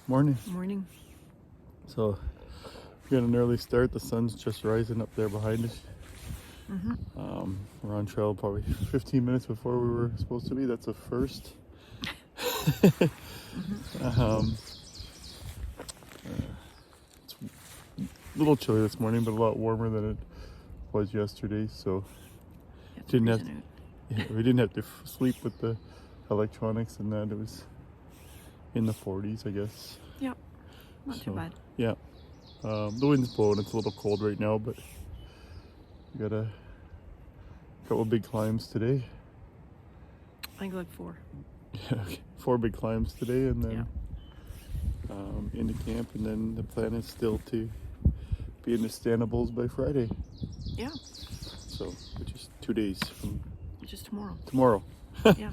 Morning. Morning. So we got an early start. The sun's just rising up there behind us. We're on trail probably 15 minutes before we were supposed to be. That's a first. It's a little chilly this morning, but a lot warmer than it was yesterday. So we didn't have to sleep with the electronics and that. It was in the 40s, I guess. Yep. Not too bad. Yeah. The wind's blowing. It's a little cold right now, but we got a couple big climbs today. I think like 4. Yeah, 4 big climbs today, and then into camp, and then the plan is still to be in the Stanables by Friday. Yeah. So, which is 2 days from just tomorrow. Tomorrow. Yeah.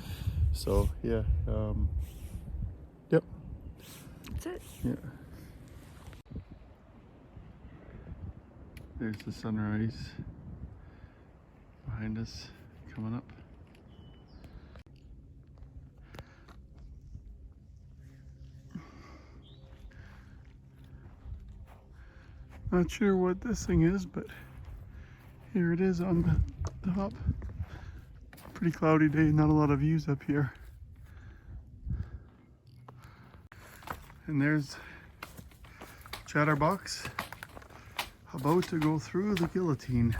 So yeah. Yep. That's it. Yeah. There's the sunrise behind us coming up. Not sure what this thing is, but here it is on the top. Pretty cloudy day, not a lot of views up here. And there's Chatterbox about to go through the guillotine.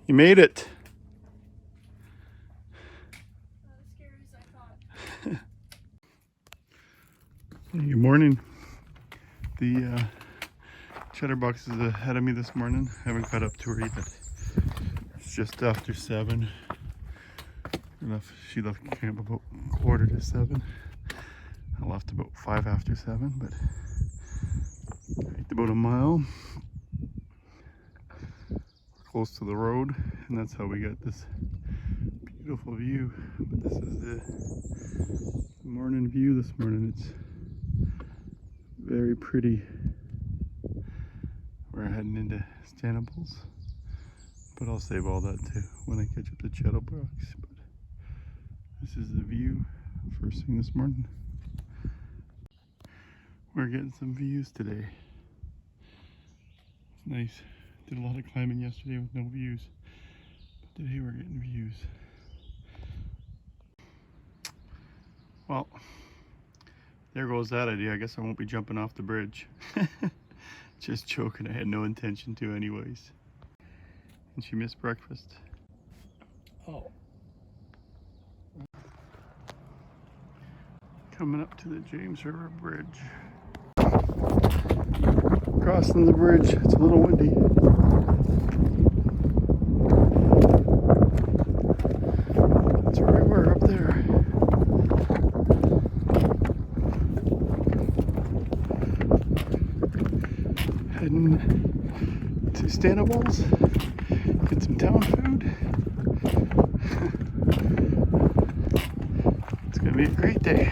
You made it. Not as scary as I thought. Good morning. The Chatterbox is ahead of me this morning. I haven't caught up to her yet. It's just after 7. She left camp about 6:45. I left about 5 after 7, but hiked about a mile. Close to the road, and that's how we got this beautiful view. But this is the morning view this morning. It's very pretty. We're heading into Stanables, but I'll save all that to when I catch up to Chatterbox. But this is the view first thing this morning. We're getting some views today. It's nice. Did a lot of climbing yesterday with no views, but today we're getting views. Well, there goes that idea. I guess I won't be jumping off the bridge. Just joking, I had no intention to anyways. And she missed breakfast. Oh. Coming up to the James River Bridge. Crossing the bridge, it's a little windy. That's where we were up there. Heading to Stanables, get some town food. It's gonna be a great day.